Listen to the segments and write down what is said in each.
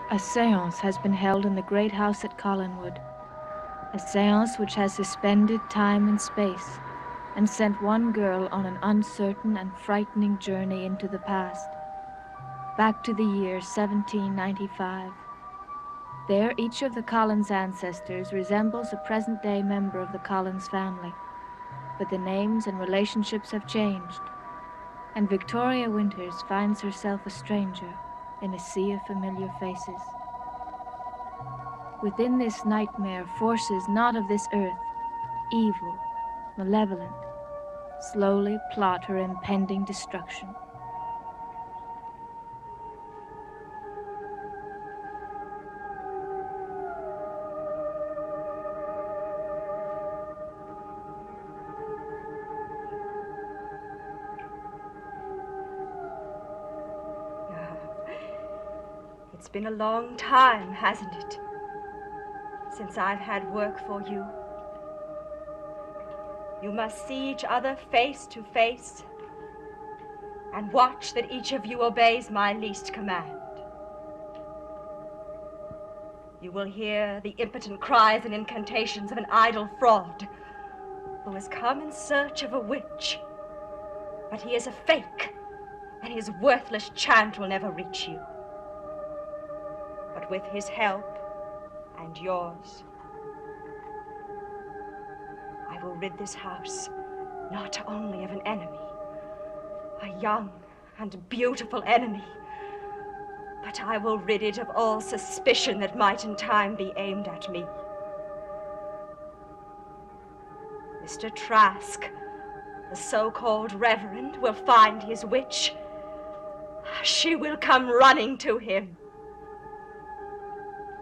A séance has been held in the great house at Collinwood, a séance which has suspended time and space and sent one girl on an uncertain and frightening journey into the past, back to the year 1795. There, each of the Collins ancestors resembles a present-day member of the Collins family, but the names and relationships have changed, and Victoria Winters finds herself a stranger in a sea of familiar faces. Within this nightmare, forces not of this earth, evil, malevolent, slowly plot her impending destruction. It's been a long time, hasn't it, since I've had work for you. You must see each other face to face and watch that each of you obeys my least command. You will hear the impotent cries and incantations of an idle fraud who has come in search of a witch. But he is a fake, and his worthless chant will never reach you. But with his help and yours, I will rid this house not only of an enemy, a young and beautiful enemy, but I will rid it of all suspicion that might in time be aimed at me. Mr. Trask, the so-called reverend, will find his witch. She will come running to him.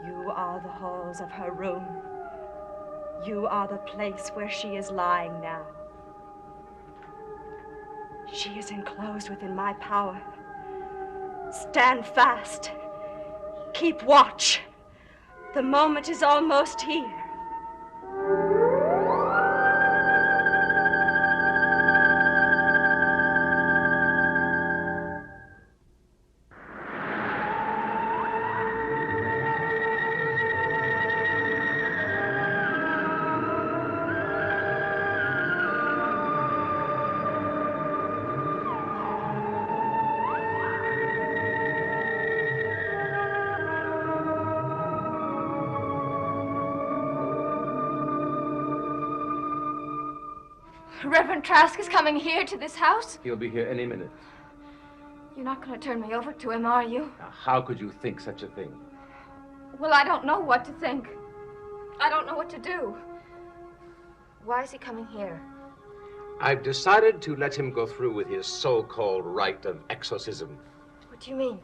You are the halls of her room. You are the place where she is lying now. She is enclosed within my power. Stand fast. Keep watch. The moment is almost here. Reverend Trask is coming here to this house? He'll be here any minute. You're not going to turn me over to him, are you? Now, how could you think such a thing? Well, I don't know what to think. I don't know what to do. Why is he coming here? I've decided to let him go through with his so-called rite of exorcism. What do you mean?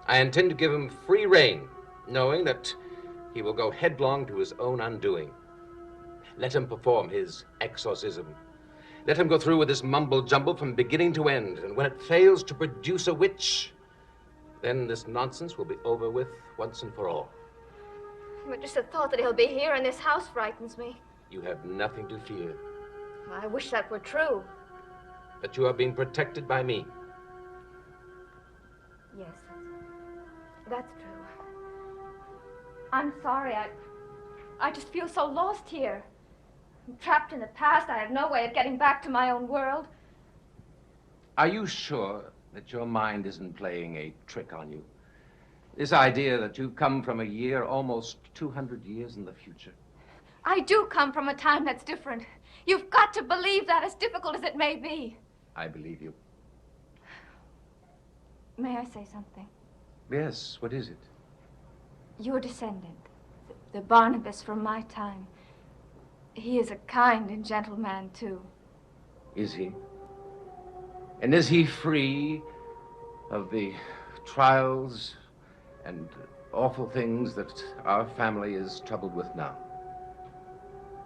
I intend to give him free rein, knowing that he will go headlong to his own undoing. Let him perform his exorcism. Let him go through with this mumble-jumble from beginning to end, and when it fails to produce a witch, then this nonsense will be over with once and for all. But just the thought that he'll be here in this house frightens me. You have nothing to fear. I wish that were true. But you are being protected by me. Yes, that's true. I'm sorry. I just feel so lost here. I'm trapped in the past. I have no way of getting back to my own world. Are you sure that your mind isn't playing a trick on you? This idea that you've come from a year almost 200 years in the future. I do come from a time that's different. You've got to believe that, as difficult as it may be. I believe you. May I say something? Yes, what is it? Your descendant, the Barnabas from my time. He is a kind and gentle man, too. Is he? And is he free of the trials and awful things that our family is troubled with now?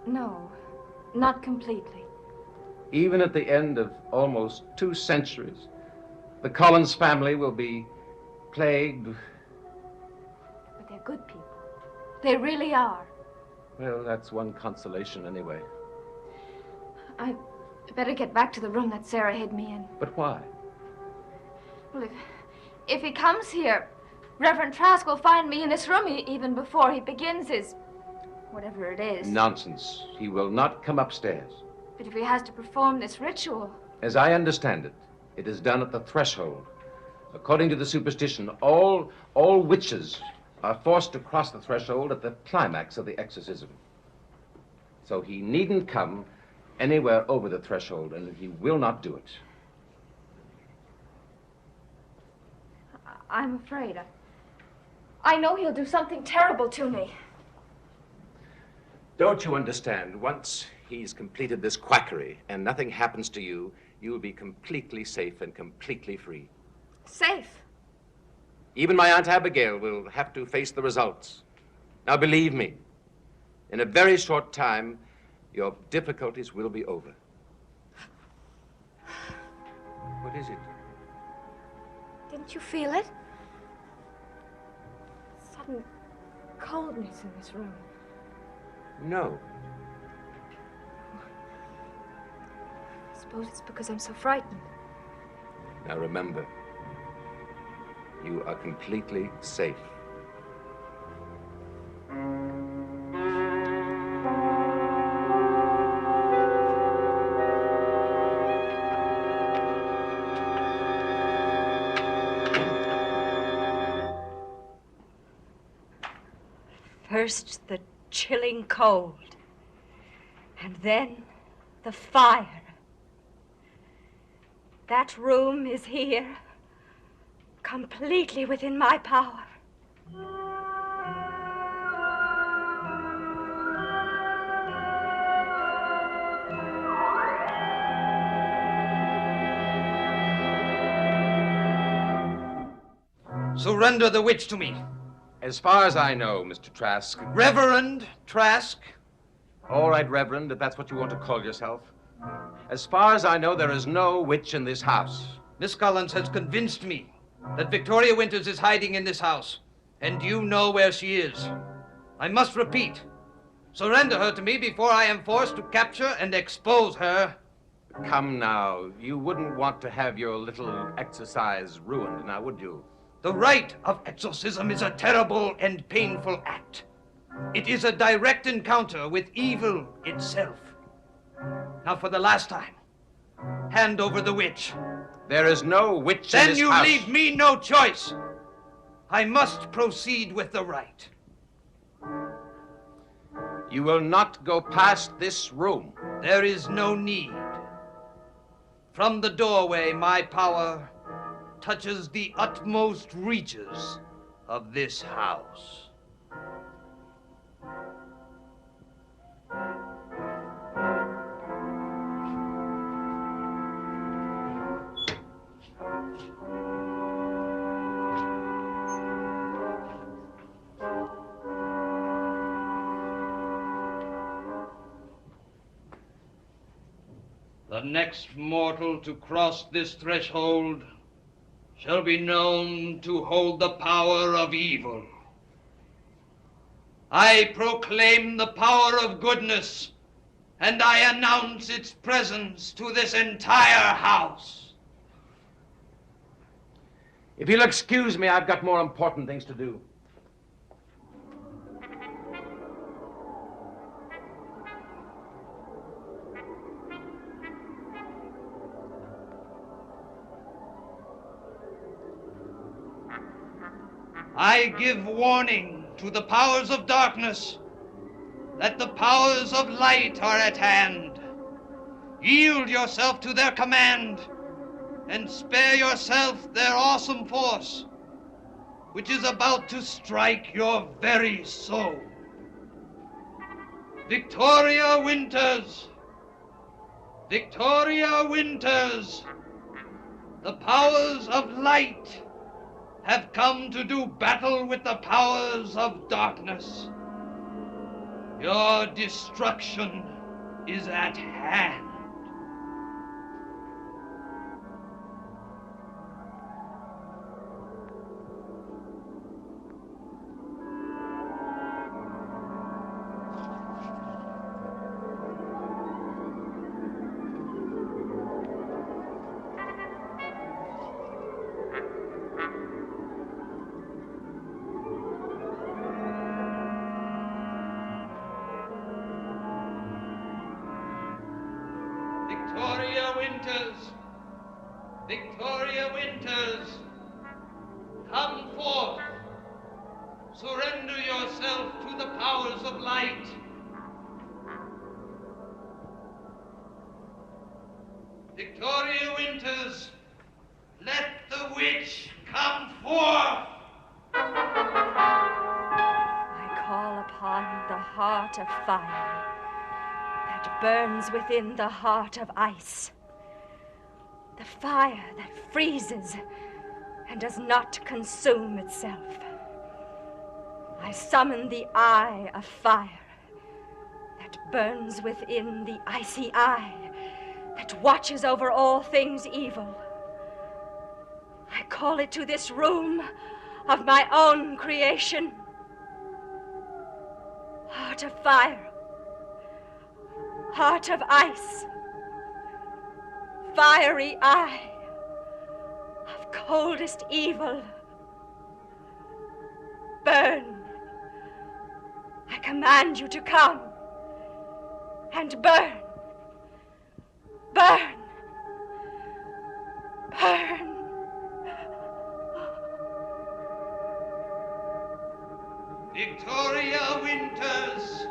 No, not completely. Even at the end of almost 2 centuries, the Collins family will be plagued. But they're good people. They really are. Well, that's one consolation anyway. I'd better get back to the room that Sarah hid me in. But why? Well, if he comes here, Reverend Trask will find me in this room even before he begins his... whatever it is. Nonsense. He will not come upstairs. But if he has to perform this ritual... As I understand it, it is done at the threshold. According to the superstition, all witches are forced to cross the threshold at the climax of the exorcism. So he needn't come anywhere over the threshold, and he will not do it. I'm afraid. I know he'll do something terrible to me. Don't you understand? Once he's completed this quackery and nothing happens to you, you'll be completely safe and completely free. Safe? Even my Aunt Abigail will have to face the results. Now, believe me, in a very short time, your difficulties will be over. What is it? Didn't you feel it? Sudden coldness in this room. No. I suppose it's because I'm so frightened. Now remember, you are completely safe. First the chilling cold, and then the fire. That room is here, completely within my power. Surrender the witch to me. As far as I know, Mr. Trask... Reverend Trask? All right, Reverend, if that's what you want to call yourself. As far as I know, there is no witch in this house. Miss Collins has convinced me that Victoria Winters is hiding in this house, and you know where she is. I must repeat, surrender her to me before I am forced to capture and expose her. Come now, you wouldn't want to have your little exercise ruined, now would you? The rite of exorcism is a terrible and painful act. It is a direct encounter with evil itself. Now, for the last time, hand over the witch. There is no witch in Then this you house. leave me no choice. I must proceed with the rite. You will not go past this room. There is no need. From the doorway, my power touches the utmost reaches of this house. The next mortal to cross this threshold shall be known to hold the power of evil. I proclaim the power of goodness, and I announce its presence to this entire house. If you'll excuse me, I've got more important things to do. I give warning to the powers of darkness that the powers of light are at hand. Yield yourself to their command and spare yourself their awesome force, which is about to strike your very soul. Victoria Winters! Victoria Winters! The powers of light have come to do battle with the powers of darkness. Your destruction is at hand. come forth. Surrender yourself to the powers of light. Victoria Winters, let the witch come forth. I call upon the heart of fire that burns within the heart of ice. The fire that freezes and does not consume itself. I summon the eye of fire that burns within the icy eye that watches over all things evil. I call it to this room of my own creation. Heart of fire, heart of ice, fiery eye of coldest evil. Burn. I command you to come and burn. Burn. Burn. Victoria Winters,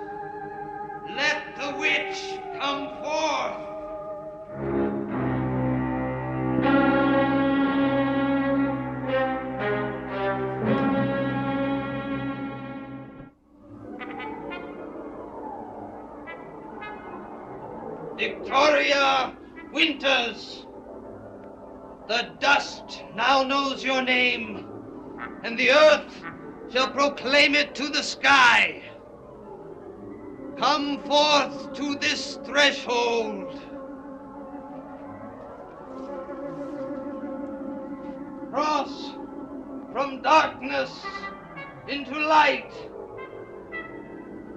let the witch come forth. Victoria Winters, the dust now knows your name, and the earth shall proclaim it to the sky. Come forth to this threshold. Cross from darkness into light.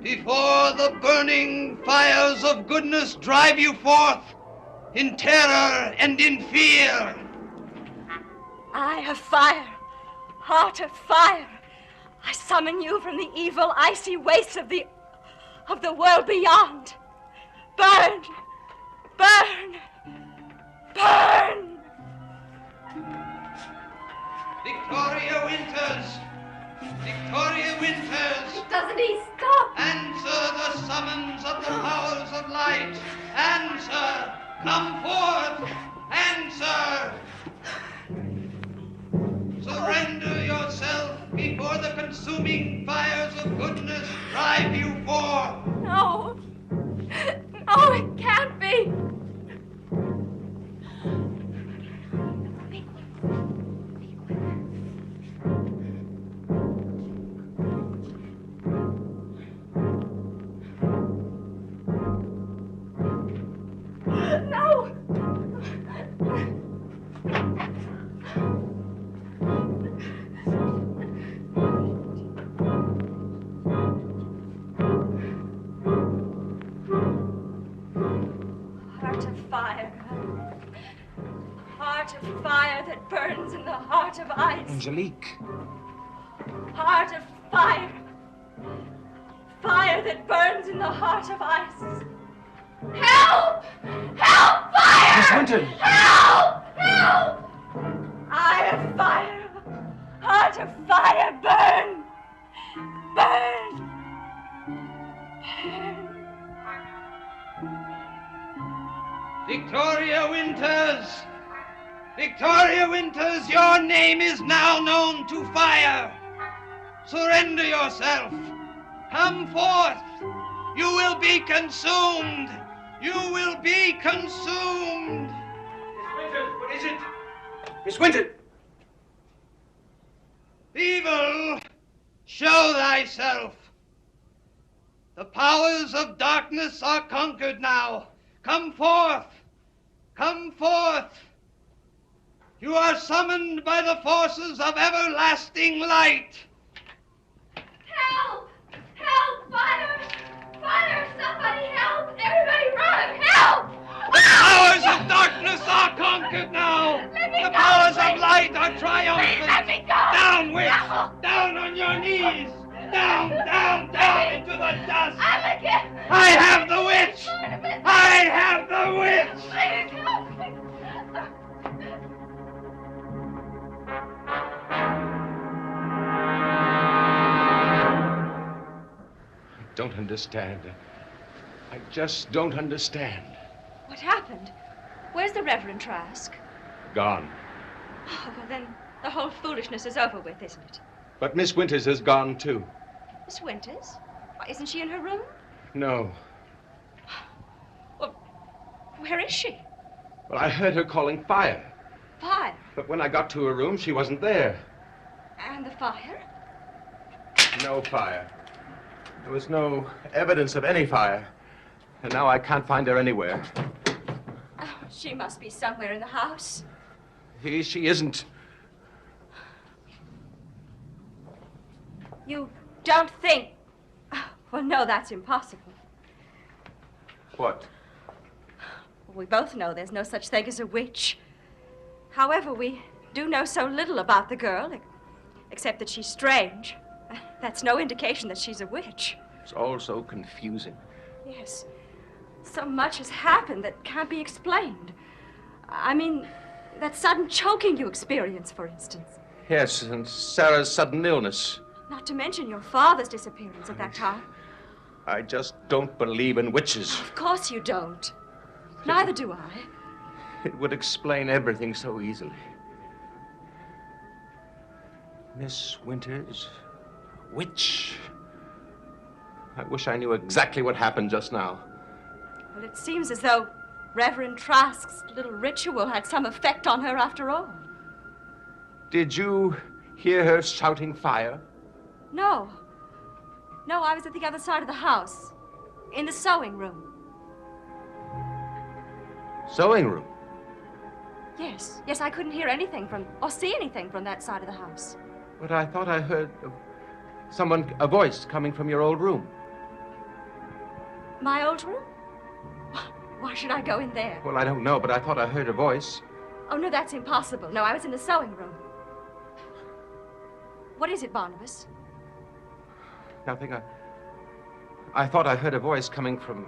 Before the burning fires of goodness drive you forth in terror and in fear. Eye of fire, heart of fire, I summon you from the evil, icy wastes of the world beyond. Burn! Burn! Burn! Victoria Winters! Victoria Winters! Doesn't he stop? Answer the summons of the powers of light! Answer! Come forth! Answer! Surrender yourself before the consuming fires of goodness drive you forth! No. No, it can't be. No. Heart of fire. Heart of fire that burns in the heart of ice. Angelique. Heart of fire. Fire that burns in the heart of ice. Help! Help! Fire! Miss Winton! Help! Help! Eye of fire. Heart of fire. Burn. Burn. Burn. Victoria Winters! Victoria Winters, your name is now known to fire. Surrender yourself. Come forth. You will be consumed. You will be consumed. Miss Winton, what is it? Miss Winton! Evil, show thyself. The powers of darkness are conquered now. Come forth. Come forth. You are summoned by the forces of everlasting light. Help! Help! Fire! Fire! Somebody help! Everybody run! Help! The powers of darkness are conquered now. Let me The go, powers please. of light are triumphant. Please let me go. Down, witch. No. Down on your knees. Down, down, down into the dust. I'm again. I have the witch. I have the witch. Please help me. don't understand. I just don't understand. What happened? Where's the Reverend Trask? Gone. Oh, well, then the whole foolishness is over with, isn't it? But Miss Winters has gone, too. Miss Winters? Why, isn't she in her room? No. Well, where is she? Well, I heard her calling fire. Fire? But when I got to her room, she wasn't there. And the fire? No fire. There was no evidence of any fire. And now I can't find her anywhere. Oh, she must be somewhere in the house. She isn't. You don't think... Oh, well, no, that's impossible. What? We both know there's no such thing as a witch. However, we do know so little about the girl, except that she's strange. That's no indication that she's a witch. It's all so confusing. Yes. So much has happened that can't be explained. I mean, that sudden choking you experienced, for instance. Yes, and Sarah's sudden illness. Not to mention your father's disappearance at that time. I just don't believe in witches. Of course you don't. Neither do I. It would explain everything so easily. Miss Winters, witch. I wish I knew exactly what happened just now. Well, it seems as though Reverend Trask's little ritual had some effect on her after all. Did you hear her shouting fire? No. No, I was at the other side of the house, in the sewing room. Sewing room? Yes, I couldn't hear anything or see anything from that side of the house. But I thought I heard a voice coming from your old room. My old room? Why should I go in there? Well, I don't know, but I thought I heard a voice. Oh, no, that's impossible. No, I was in the sewing room. What is it, Barnabas? Nothing. I thought I heard a voice coming from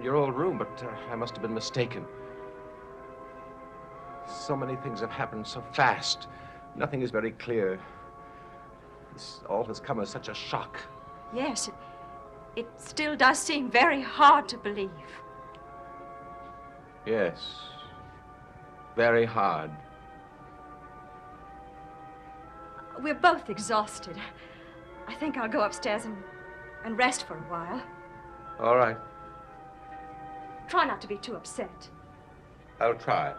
your old room, but I must have been mistaken. So many things have happened so fast. Nothing is very clear. This all has come as such a shock. Yes, it still does seem very hard to believe. Yes. Very hard. We're both exhausted. I think I'll go upstairs and rest for a while. All right. Try not to be too upset. I'll try.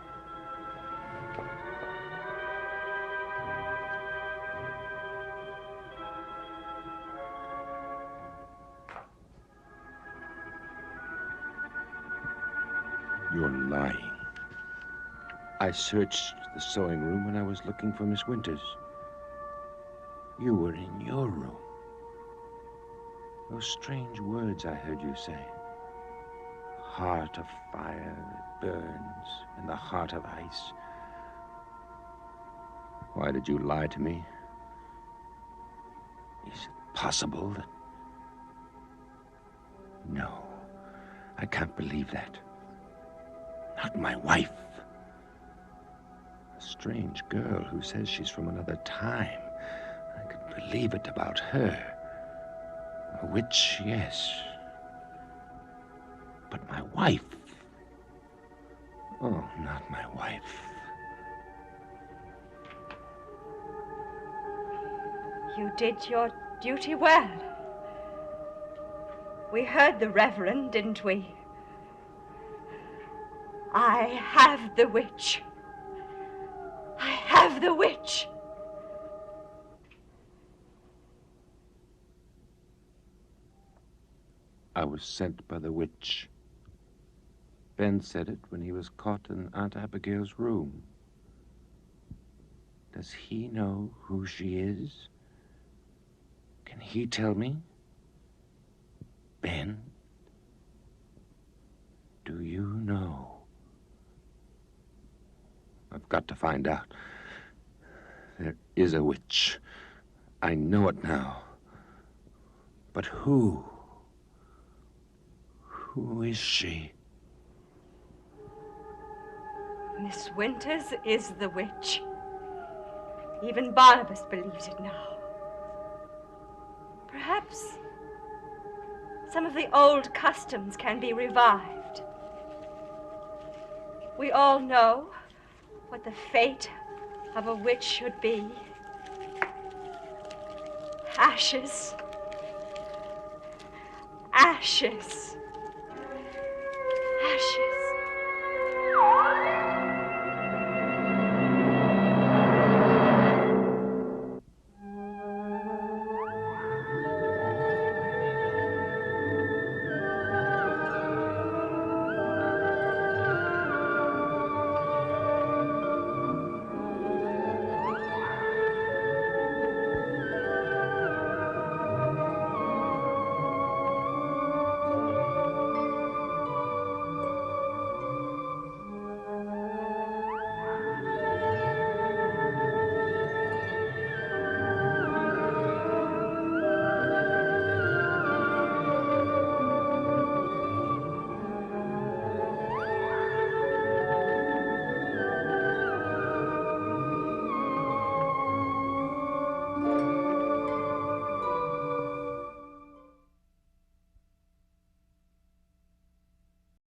You're lying. I searched the sewing room when I was looking for Miss Winters. You were in your room. Those strange words I heard you say. Heart of fire that burns and the heart of ice. Why did you lie to me? Is it possible that... No, I can't believe that. Not my wife. A strange girl who says she's from another time. I could believe it about her. A witch, yes. But my wife? Oh, not my wife. You did your duty well. We heard the Reverend, didn't we? I have the witch. I have the witch. I was sent by the witch. Ben said it when he was caught in Aunt Abigail's room. Does he know who she is? Can he tell me? Ben? Do you know? I've got to find out. There is a witch. I know it now. But who? Who is she? Miss Winters is the witch. Even Barnabas believes it now. Perhaps some of the old customs can be revived. We all know what the fate of a witch should be. Ashes. Ashes. Ashes.